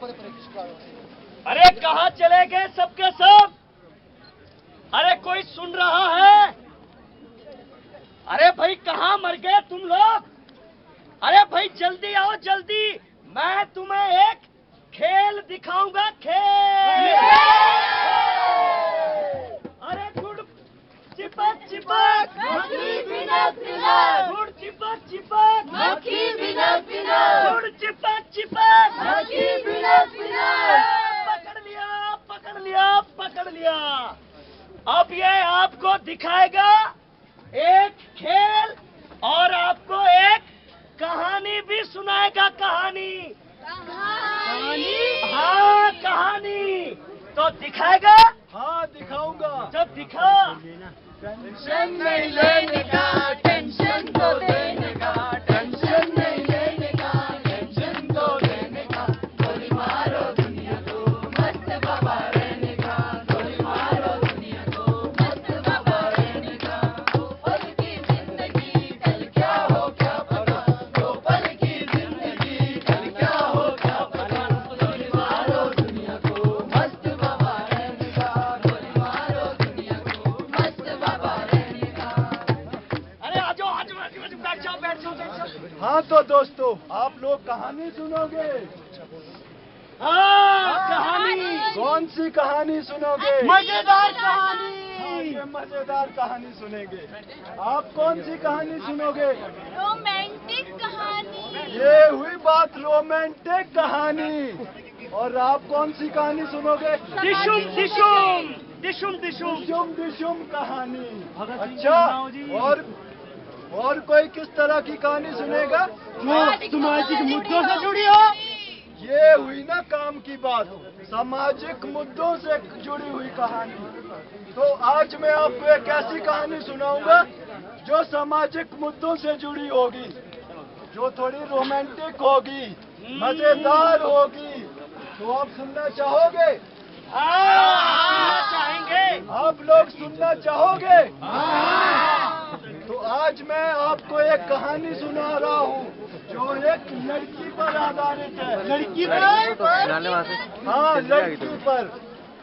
अरे कहाँ चले गए सबके सब? अरे कोई सुन रहा है? अरे भाई कहाँ मर गए तुम लोग? अरे भाई जल्दी आओ जल्दी, मैं तुम्हें एक खेल दिखाऊंगा, खेल। अरे गुड़ चिपक चिपक, मक्खी भिनक भिनक, गुड़ चिपक चिपक, मक्खी भिनक भिनक, गुड़ चिपक चिपक, मक्खी भिनक भिनक। पकड़ लिया पकड़ लिया पकड़ लिया। अब ये आपको दिखाएगा एक खेल और आपको एक कहानी भी सुनाएगा। कहानी? हाँ कहानी। तो दिखाएगा? हाँ दिखाऊंगा। तो दिखा। टेंशन नहीं लेने का, टेंशन तो देने का, टेंशन नहीं लेने का, टेंशन तो देने का। गोली मारो दुनिया को, मस्त बाबा रहने का। गोली मारो दुनिया को, मस्त बाबा रहने का। दो पल की जिंदगी, कल क्या हो क्या पता। दो पल की जिंदगी, कल क्या हो क्या पता। गोली मारो दुनिया को, मस्त बाबा रहने का। गोली मारो दुनिया को, मस्त बाबा रहने का। अरे आ जाओ बैठ जाओ बैठ जाओ बैठ जाओ। हाँ तो दोस्तों, आप लोग कहानी सुनोगे? हाँ कहानी। कौन सी कहानी सुनोगे? मजेदार हाँ, कहानी। ये मजेदार कहानी सुनेंगे। आप कौन सी कहानी सुनोगे? रोमांटिक कहानी। ये हुई बात रोमांटिक कहानी। और आप कौन सी कहानी सुनोगे? दिशुम दिशुम दिशुम दिशुम। दिशुम दिशुम कहानी। भगत सिंह अच्छा, सुनाओ जी। और कोई किस तरह की कहानी सुनेगा? जो सामाजिक मुद्दों से जुड़ी हो। ये हुई ना काम की बात, सामाजिक मुद्दों से जुड़ी हुई कहानी। तो आज मैं आपको एक ऐसी कहानी सुनाऊंगा जो सामाजिक मुद्दों से जुड़ी होगी, जो थोड़ी रोमांटिक होगी, मजेदार होगी। तो आप सुनना चाहोगे? हाँ चाहेंगे। आप लोग सुनना चाहोगे? तो आज मैं आपको एक कहानी सुना रहा हूँ जो एक लड़की पर आधारित है। लड़की पर? हाँ लड़की पर।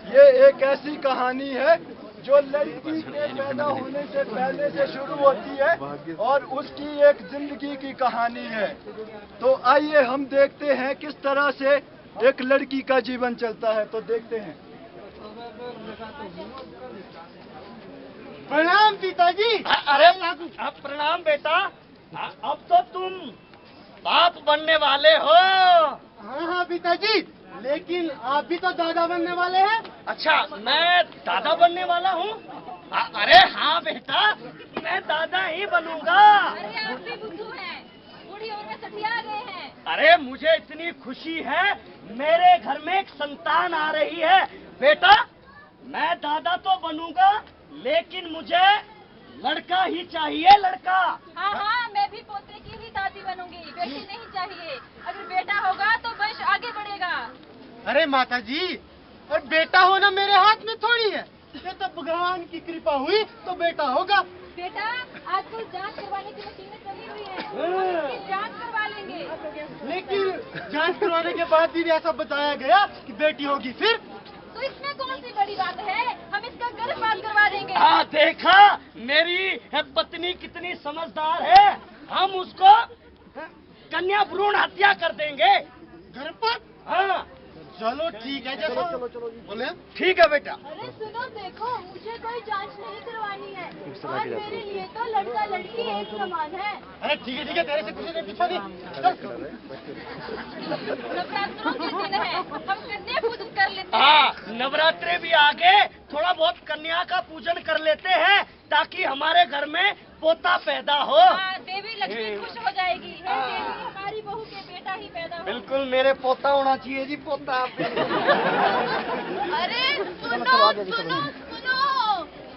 ये एक ऐसी कहानी है जो लड़की के पैदा होने से पहले से शुरू होती है और उसकी एक जिंदगी की कहानी है। तो आइए हम देखते हैं किस तरह से एक लड़की का जीवन चलता है। तो देखते हैं। प्रणाम पिताजी। अरे प्रणाम बेटा। अब तो तुम बाप बनने वाले हो। हाँ पिताजी, लेकिन आप भी तो दादा बनने वाले हैं। अच्छा मैं दादा बनने वाला हूँ? अरे हाँ बेटा, मैं दादा ही बनूंगा। अरे आप भी बुद्धू हैं, बूढ़ी उम्र में सठिया गए हैं। अरे मुझे इतनी खुशी है, मेरे घर में एक संतान आ रही है। बेटा मैं दादा तो बनूंगा, लेकिन मुझे लड़का ही चाहिए, लड़का। हाँ मैं भी पोते की ही दादी बनूंगी, बेटी नहीं चाहिए। अगर बेटा होगा तो वंश आगे बढ़ेगा। अरे माता जी, और बेटा होना मेरे हाथ में थोड़ी है। ये तो भगवान की कृपा हुई तो बेटा होगा। बेटा आजकल जांच करवाने की मशीनें चली हुई है, हम इसकी जांच करवा लेंगे। लेकिन जांच करवाने के बाद भी ऐसा बताया गया कि बेटी होगी। फिर तो इसमें कौन सी बड़ी बात है, हम इसका गर्भपात करवा देंगे। हाँ देखा, मेरी पत्नी कितनी समझदार है। हम उसको कन्या भ्रूण हत्या कर देंगे। गर्भपात? हाँ चलो ठीक है, जैसा बोले। ठीक है बेटा। अरे सुनो देखो, मुझे कोई जांच नहीं करवानी है और मेरे लिए तो लड़का लड़की एक समान है। अरे ठीक है, तेरे से किसी ने पूछा नहीं। नवरात्रों के दिन है, हम कन्या पूजन कर लेते हैं। हाँ नवरात्रे भी आगे, थोड़ा बहुत कन्या का पूजन कर लेते हैं ताकि हमारे घर में पोता पैदा हो। हाँ, देवी लक्ष्मी खुश हो जाएगी। हे देवी, हमारी बहू के बेटा ही पैदा हो। बिल्कुल मेरे पोता होना चाहिए जी, पोता। अरे सुनो सुनो सुनो,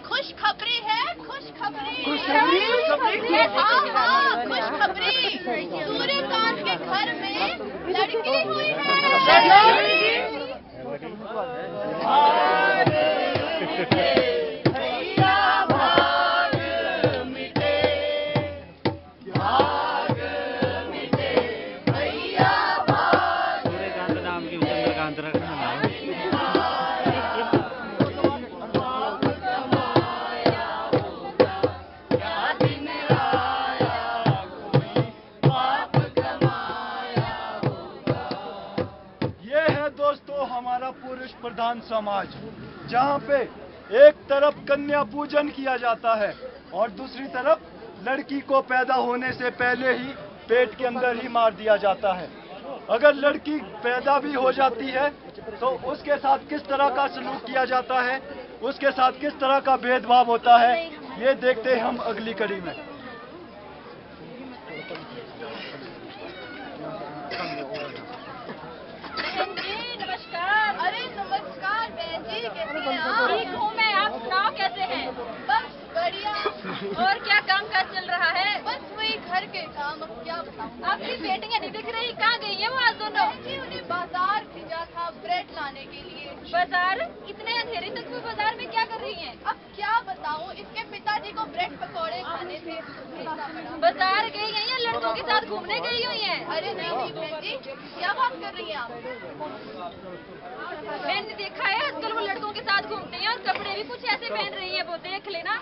खुशखबरी है, खुशखबरी। खुशखबरी? हाँ हाँ खुशखबरी, सूर्यकांत के घर में लड़की हुई है। सूर्यकांत नाम की शांत रखना। ये है दोस्तों हमारा पुरुष प्रधान समाज, जहाँ पे एक तरफ कन्या पूजन किया जाता है और दूसरी तरफ लड़की को पैदा होने से पहले ही पेट के अंदर ही मार दिया जाता है। अगर लड़की पैदा भी हो जाती है तो उसके साथ किस तरह का सलूक किया जाता है, उसके साथ किस तरह का भेदभाव होता है, ये देखते हैं हम अगली कड़ी में। बहन जी नमस्कार। अरे नमस्कार बहन जी, कैसे हैं आप? ठीक हूँ मैं, आप सुनाओ कैसे हैं? बस बढ़िया। और क्या काम काज चल रहा है? बस वही घर के काम, अब क्या बताऊँ। आपकी बेटियाँ नहीं दिख रही, कहाँ गई हैं वो आज दोनों? जी उन्हें बाजार भेजा था ब्रेड लाने के लिए। बाजार? इतने अंधेरे तक वो बाजार में क्या कर रही हैं? अब क्या बताऊँ, इसके पिताजी को ब्रेड पकौड़े खाने थे। बाजार गई हैं या लड़कों के साथ घूमने गई हुई हैं? अरे नहीं बहन जी, क्या बात कर रही हैं आप? मैंने देखा है आजकल वो लड़कों के साथ घूमते हैं और कपड़े भी कुछ ऐसे पहन रही है, वो देख लेना।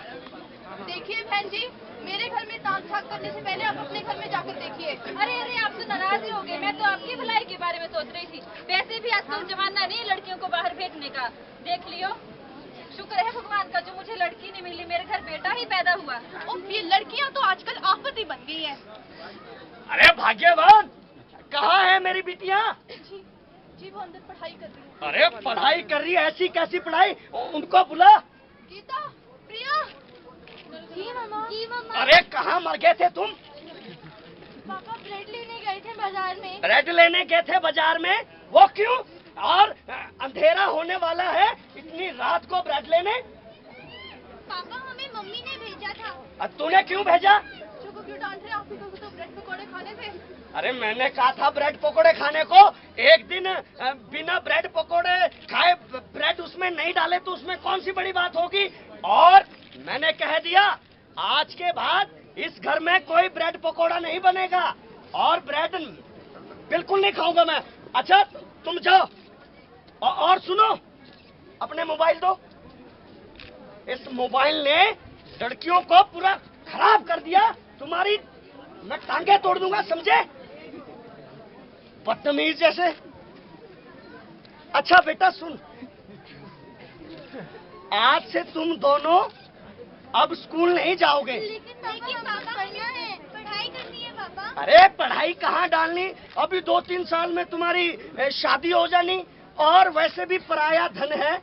देखिए बहन जी, मेरे घर में ताक झाक करने से पहले आप अपने घर में जाकर देखिए। अरे अरे आप तो नाराज ही हो गए, मैं तो आपकी भलाई के बारे में सोच रही थी। वैसे भी आजकल जमाना नहीं लड़कियों को बाहर भेजने का, देख लियो। शुक्र है भगवान का जो मुझे लड़की नहीं मिली, मेरे घर बेटा ही पैदा हुआ। ये लड़कियाँ तो आजकल आफत ही बन गई है। अरे भाग्यवान, कहाँ है मेरी बिटिया? जी वो अंदर पढ़ाई कर रही है। अरे पढ़ाई कर रही है, ऐसी कैसी पढ़ाई? उनको बुला। गीता, प्रिया। जी मामा। जी मामा। अरे कहाँ मर गए थे तुम? पापा ब्रेड लेने गए थे बाजार में। ब्रेड लेने गए थे बाजार में? वो क्यों? और अंधेरा होने वाला है, इतनी रात को ब्रेड लेने? पापा हमें मम्मी ने भेजा था। तूने क्यों भेजा? चुको क्यों डांट रहे, आपको तो ब्रेड पकौड़े खाने थे। अरे मैंने कहा था ब्रेड पकोड़े खाने को। एक दिन बिना ब्रेड पकोड़े खाए ब्रेड उसमें नहीं डाले तो उसमें कौन सी बड़ी बात होगी। और मैंने कह दिया आज के बाद इस घर में कोई ब्रेड पकोड़ा नहीं बनेगा और ब्रेड बिल्कुल नहीं खाऊंगा मैं। अच्छा तुम जाओ। और सुनो, अपने मोबाइल दो। इस मोबाइल ने लड़कियों को पूरा खराब कर दिया। तुम्हारी मैं टांगे तोड़ दूंगा, समझे? बदतमीज जैसे। अच्छा बेटा सुन, आज से तुम दोनों अब स्कूल नहीं जाओगे। लेकिन पापा पढ़ना है, पढ़ाई करनी है पापा। अरे पढ़ाई कहाँ डालनी, अभी 2-3 साल में तुम्हारी शादी हो जानी। और वैसे भी पराया धन है,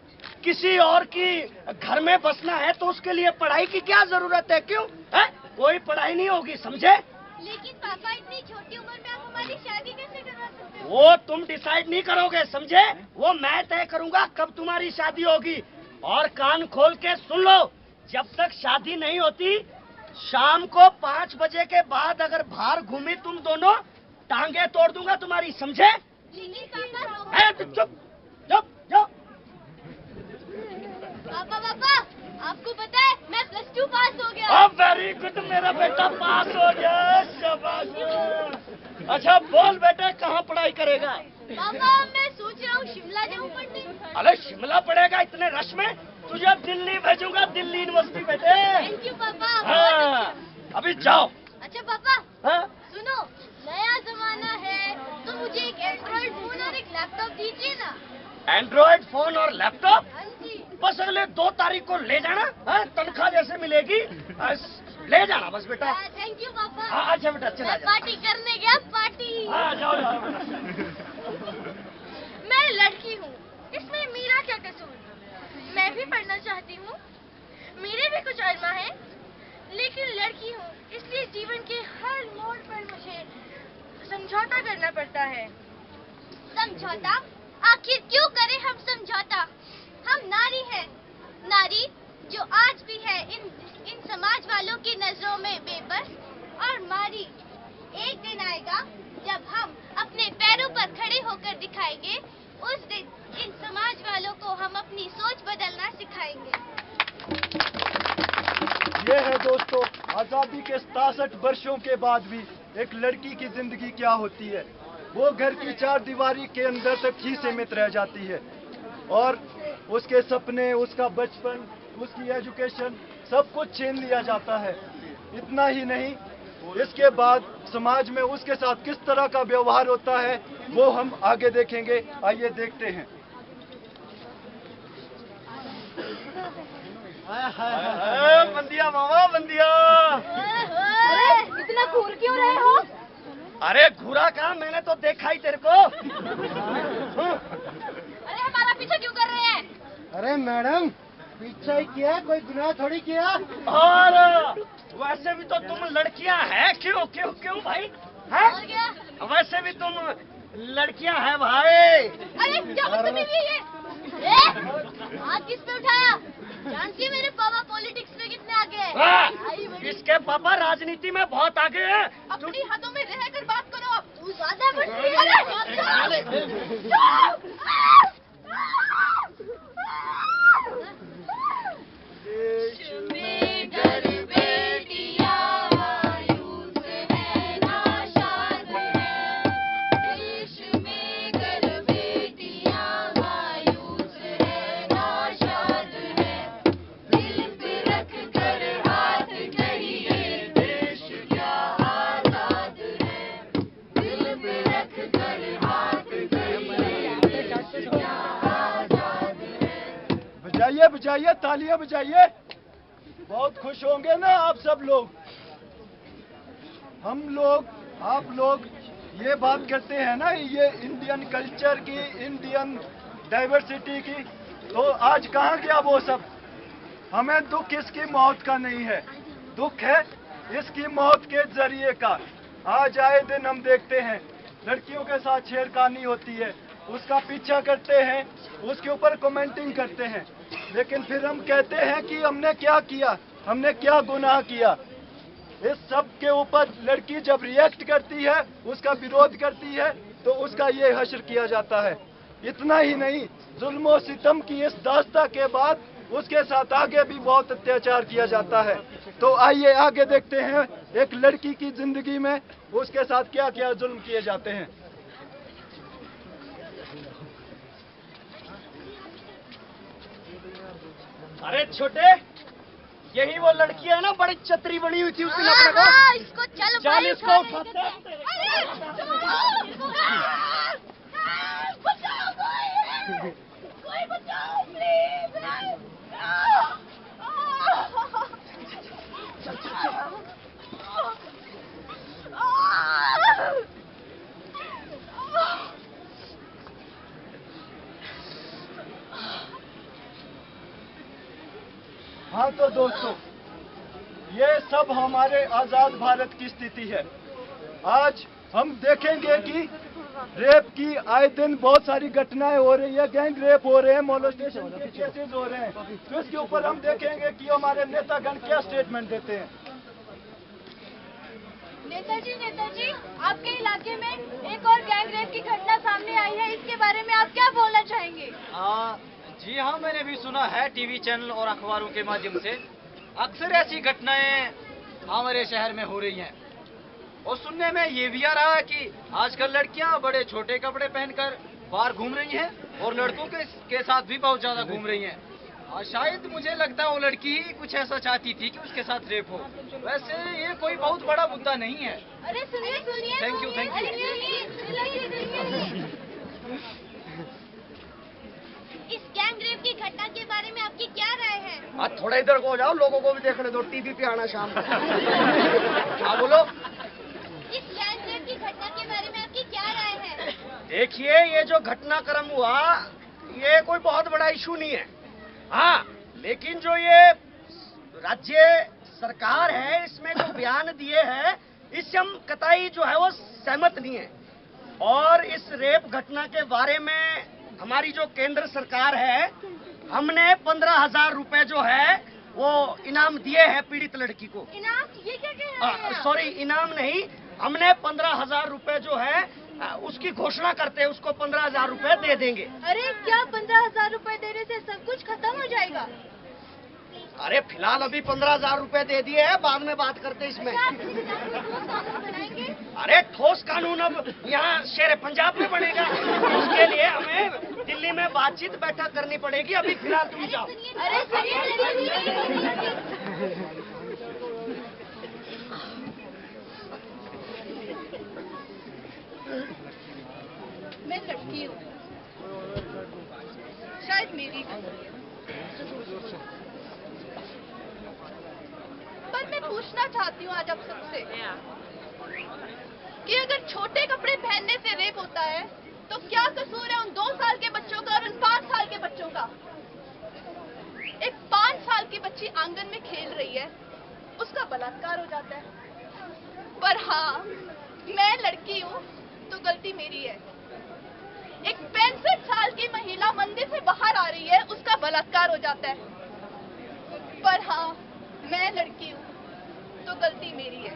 किसी और की घर में बसना है तो उसके लिए पढ़ाई की क्या जरूरत है? क्यों है? कोई पढ़ाई नहीं होगी, समझे? लेकिन पापा इतनी छोटी उम्र में आप हमारी शादी कैसे करवा सकते हो? वो तुम डिसाइड नहीं करोगे, समझे? वो मैं तय करूंगा कब तुम्हारी शादी होगी। और कान खोल के सुन लो, जब तक शादी नहीं होती, शाम को 5 बजे के बाद अगर बाहर घूमी तुम दोनों, टांगे तोड़ दूंगा तुम्हारी, समझे? लेकिन पापा है, चुप चुप चुप। पापा आपको पता है मैं +2 पास हो गया। वेरी गुड, मेरा बेटा पास हो गया, शाबाश। अच्छा बोल बेटा, कहाँ पढ़ाई करेगा? पापा मैं सोच रहा हूँ शिमला जाऊँ पढ़ने। अरे शिमला पढ़ेगा इतने रश में? तुझे दिल्ली भेजूंगा, दिल्ली यूनिवर्सिटी बेटे। थैंक यू पापा। हाँ, अभी जाओ। अच्छा पापा हाँ? सुनो, नया जमाना है तो मुझे एक एंड्रॉइड फोन और एक लैपटॉप दीजिए ना। एंड्रॉइड फोन और लैपटॉप? हाँ जी। बस अगले 2 तारीख को ले जाना। हाँ, तनख्वाह जैसे मिलेगी ले जाना बस बेटा। थैंक यू पापा। हाँ, अच्छा बेटा चला मैं जा। पार्टी करने गया, पार्टी। हाँ जाओ जाओ। मैं लड़की हूँ, इसमें मेरा क्या कसूर? मैं भी पढ़ना चाहती हूँ, मेरे भी कुछ अरमा है, लेकिन लड़की हूँ इसलिए जीवन के हर मोड़ पर मुझे समझौता करना पड़ता है। समझौता? आखिर क्यों करें हम समझौता? हम नारी हैं, नारी जो आज भी है इन समाज वालों की नजरों में बेबस और मारी। एक दिन आएगा जब हम अपने पैरों पर खड़े होकर दिखाएंगे, उस दिन इन समाज वालों को हम अपनी सोच बदलना सिखाएंगे। ये है दोस्तों आजादी के 67 वर्षों के बाद भी एक लड़की की जिंदगी क्या होती है। वो घर की चार दीवारी के अंदर तक ही सीमित रह जाती है और उसके सपने, उसका बचपन, उसकी एजुकेशन सब कुछ छीन लिया जाता है। इतना ही नहीं, इसके बाद समाज में उसके साथ किस तरह का व्यवहार होता है वो हम आगे देखेंगे। आइए देखते हैं। बंदिया मामा बंदिया। अरे इतना घूर क्यों रहे हो? अरे घूरा कहा, मैंने तो देखा ही तेरे को। अरे हमारा पीछा क्यों कर रहे हैं? अरे मैडम, पीछा ही किया, कोई गुनाह थोड़ी किया। और वैसे भी तो तुम लड़कियां हैं, क्यों क्यों क्यों भाई हैं? और क्या? वैसे भी तुम लड़कियां हैं भाई। अरे क्या बदतमीजी है ये? हाथ किस पे उठाया? जानती है मेरे पापा पॉलिटिक्स में कितने आगे हैं? आई बड़ी। इसके पापा राजनीति में बहुत आगे हैं। अपनी हाथों में रहकर बात करो। तू ज्यादा बढ़ती है। देश में घर बेटियां मायूस है, नाशाद है। देश में घर बेटियां मायूस है, नाशाद है। दिल पे रख कर हाथ कहिए, देश क्या आजाद है। दिल पे रख कर हाथ कहिए, देश क्या आजाद है। बजाइए बजाइए, तालियां बजाइए। बहुत खुश होंगे ना आप सब लोग। हम लोग, आप लोग ये बात करते हैं ना, ये इंडियन कल्चर की, इंडियन डाइवर्सिटी की, तो आज कहाँ गया वो सब? हमें दुख इसकी मौत का नहीं है, दुख है इसकी मौत के जरिए का। आज आए दिन हम देखते हैं लड़कियों के साथ छेड़खानी होती है, उसका पीछा करते हैं, उसके ऊपर कमेंटिंग करते हैं, लेकिन फिर हम कहते हैं कि हमने क्या किया, हमने क्या गुनाह किया। इस सब के ऊपर लड़की जब रिएक्ट करती है, उसका विरोध करती है, तो उसका ये हश्र किया जाता है। इतना ही नहीं, जुल्म और सितम की इस दास्ता के बाद उसके साथ आगे भी बहुत अत्याचार किया जाता है। तो आइए आगे देखते हैं एक लड़की की जिंदगी में उसके साथ क्या क्या जुल्म किए जाते हैं। अरे छोटे, यही वो लड़की है ना, बड़ी चतरी बनी हुई थी उस दिन अपने को। इसको चल चल भाई, इसको उठा उठाते हैं। अरे छोड़ो। बचाओ कोई बचाओ प्लीज। हाँ तो दोस्तों, ये सब हमारे आजाद भारत की स्थिति है। आज हम देखेंगे कि रेप की आए दिन बहुत सारी घटनाएं हो रही है, गैंग रेप हो रहे हैं, मोलेस्टेशन के केसेस हो रहे हैं। तो इसके ऊपर हम देखेंगे कि हमारे नेतागण क्या स्टेटमेंट देते हैं। नेताजी, आपके इलाके में एक और गैंग रेप की घटना सामने आई है, इसके बारे में आप क्या बोलना चाहेंगे? जी हाँ, मैंने भी सुना है टीवी चैनल और अखबारों के माध्यम से। अक्सर ऐसी घटनाएं हमारे शहर में हो रही हैं और सुनने में ये भी आ रहा है कि आजकल लड़कियां बड़े छोटे कपड़े पहनकर बाहर घूम रही हैं और लड़कों के साथ भी बहुत ज्यादा घूम रही हैं। शायद मुझे लगता है वो लड़की ही कुछ ऐसा चाहती थी कि उसके साथ रेप हो। वैसे ये कोई बहुत बड़ा मुद्दा नहीं है। अरे सुनिए। Thank you, thank you. इस गैंग रेप की घटना के बारे में आपकी क्या राय है? आज थोड़ा इधर को हो जाओ, लोगों को भी देखने दो, टीवी पे आना शाम को। हाँ बोलो। इस गैंग रेप की घटना के बारे में आपकी क्या राय है? देखिए, ये जो घटनाक्रम हुआ, ये कोई बहुत बड़ा इशू नहीं है। हाँ, लेकिन जो ये राज्य सरकार है, इसमें जो बयान दिए हैं, इससे हम कतई जो है वो सहमत नहीं है। और इस रेप घटना के बारे में हमारी जो केंद्र सरकार है, हमने 15,000 रुपए जो है वो इनाम दिए हैं पीड़ित लड़की को। इनाम? ये क्या कह रहे हैं? सॉरी, इनाम नहीं, हमने 15,000 रुपए जो है उसकी घोषणा करते हैं, उसको 15,000 रुपए दे देंगे। अरे क्या 15,000 रुपए देने से सब कुछ खत्म हो जाएगा? अरे फिलहाल अभी 15,000 रुपए दे दिए हैं, बाद में बात करते हैं इसमें। क्या आप इस इलाके को कानून बनाएंगे? अरे ठोस कानून अब यहाँ शेर पंजाब में बनेगा, उसके लिए हमें दिल्ली में बातचीत बैठक करनी पड़ेगी। अभी फिलहाल तुम जाओ। अरे सुनिए, मैं लड़की हूँ, शायद मेरी गलती है, पर मैं पूछना चाहती हूँ आज आप सबसे कि अगर छोटे कपड़े पहनने से रेप होता है तो क्या कसूर है उन 2 साल के बच्चों का और उन 5 साल के बच्चों का? एक 5 साल की बच्ची आंगन में खेल रही है, उसका बलात्कार हो जाता है। पर हाँ, मैं लड़की हूँ तो गलती मेरी है। एक 65 साल की महिला मंदिर से बाहर आ रही है, उसका बलात्कार हो जाता है। पर हाँ, मैं लड़की हूँ तो गलती मेरी है।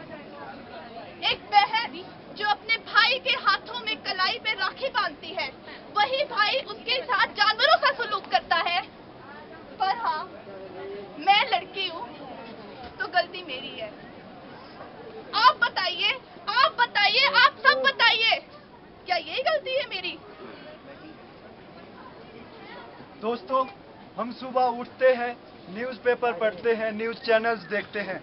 एक बहन जो अपने भाई के हाथों में कलाई पे राखी बांधती है, वही भाई उसके साथ जानवरों सा सलूक करता है। पर हाँ, मैं लड़की हूँ तो गलती मेरी है। आप बताइए, आप सब बताइए, क्या यही गलती है मेरी? दोस्तों, हम सुबह उठते हैं, न्यूज़पेपर पढ़ते हैं, न्यूज़ चैनल्स देखते हैं।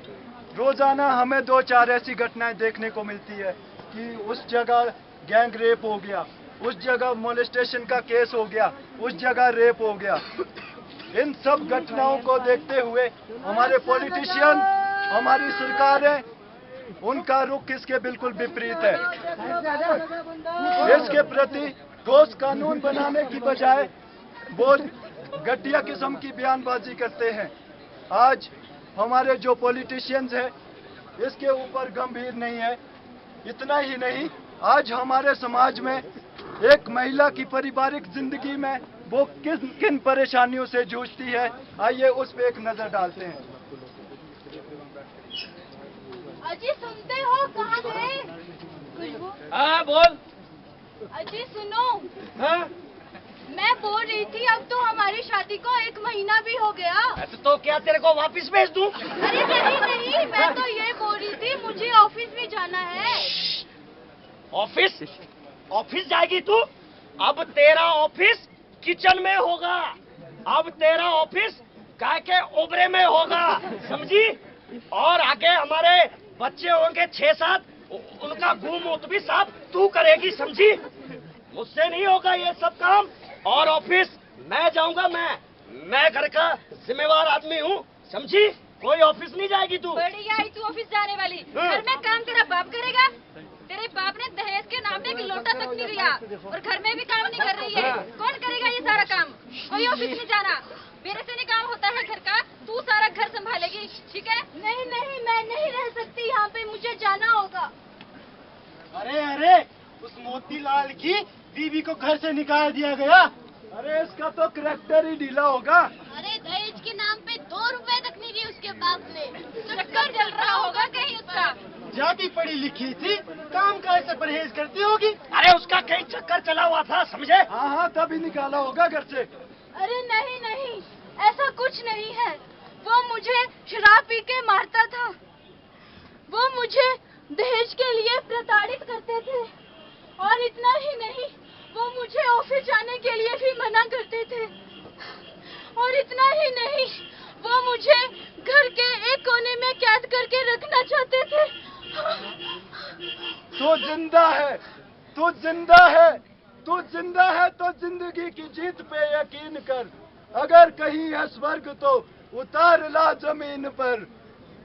रोजाना हमें 2-4 ऐसी घटनाएं देखने को मिलती है कि उस जगह गैंग रेप हो गया, उस जगह मोलेस्टेशन का केस हो गया, उस जगह रेप हो गया। इन सब घटनाओं को देखते हुए हमारे पॉलिटिशियन, हमारी सरकारें, उनका रुख इसके बिल्कुल विपरीत है। इसके प्रति ठोस कानून बनाने की बजाय वो घटिया किस्म की बयानबाजी करते हैं। आज हमारे जो पॉलिटिशियंस हैं इसके ऊपर गंभीर नहीं है। इतना ही नहीं, आज हमारे समाज में एक महिला की पारिवारिक जिंदगी में वो किन किन परेशानियों से जूझती है, आइए उस पे एक नजर डालते हैं। अजी सुनते हो, कहाँ गए? खुशबू, हाँ बोल। अजी सुनो, हाँ मैं बोल रही थी अब तो हमारी शादी को 1 महीना भी हो गया। तो क्या तेरे को वापस भेज दूं? अरे नहीं, मैं तो ये बोल रही थी मुझे ऑफिस भी जाना है। ऑफिस जाएगी तू? अब तेरा ऑफिस किचन में होगा, अब तेरा ऑफिस गाय के ओबरे में होगा, समझी? और आगे हमारे बच्चे होंगे 6-7, उनका घूम भी साफ तू करेगी, समझी? मुझसे नहीं होगा ये सब काम। और ऑफिस मैं जाऊंगा, मैं घर का जिम्मेवार आदमी हूँ, समझी? कोई ऑफिस नहीं जाएगी तू। बढ़िया है तू ऑफिस जाने वाली। घर में काम तेरा बाप करेगा? तेरे बाप ने दहेज के नाम पे एक लोटा तक नहीं दिया और घर में भी काम नहीं कर रही है। कौन करेगा ये सारा काम? कोई ऑफिस नहीं जाना, मेरे से नहीं काम होता है घर का, तू सारा घर संभालेगी, ठीक है? नहीं, मैं नहीं रह सकती यहाँ पे, मुझे जाना होगा। अरे उस मोतीलाल की बीवी को घर से निकाल दिया गया। अरे इसका तो करैक्टर ही ढीला होगा। अरे दहेज के नाम पे 2 रुपए तक नहीं दिए उसके बाप ने, चक्कर चल रहा होगा कहीं उसका। जाति पढ़ी लिखी थी, काम काज से परहेज करती होगी। अरे उसका कहीं चक्कर चला हुआ था, समझे? हाँ, तभी निकाला होगा घर से। अरे नहीं, ऐसा कुछ नहीं है। वो मुझे शराब पी के मारता था, वो मुझे दहेज के लिए प्रताड़ित करते थे, और इतना ही नहीं, वो मुझे ऑफिस जाने के लिए भी मना करते थे, और इतना ही नहीं, वो मुझे घर के एक कोने में कैद करके रखना चाहते थे। तू जिंदा है, तू जिंदा है, तू जिंदा है तो जिंदगी की जीत पे यकीन कर। अगर कहीं है स्वर्ग तो उतार ला जमीन पर।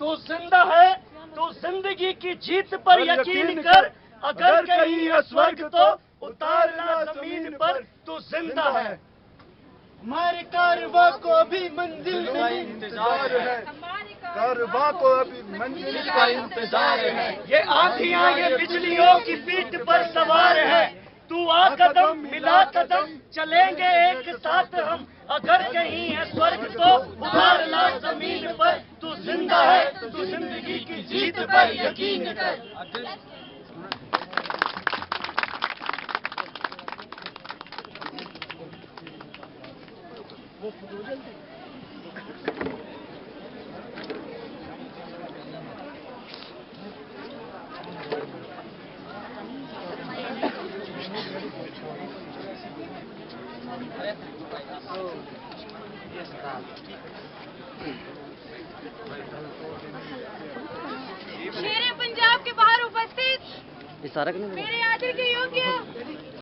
तू जिंदा है तो जिंदगी की जीत पर यकीन कर। अगर कहीं है स्वर्ग तो उतार ला जमीन पर। तू जिंदा है। हमारे कारवां को भी मंजिल नहीं इंतजार है, कारवां को अभी मंजिल का इंतजार है। ये आंधियां ये बिजलियों की पीठ पर सवार है। तू आ कदम मिला कदम, चलेंगे एक साथ हम। अगर कहीं है स्वर्ग तो उतार ला जमीन पर। तू जिंदा है तो जिंदगी की जीत पर यकीन कर। शेरे पंजाब के बाहर उपस्थित मेरे आदर के योग्य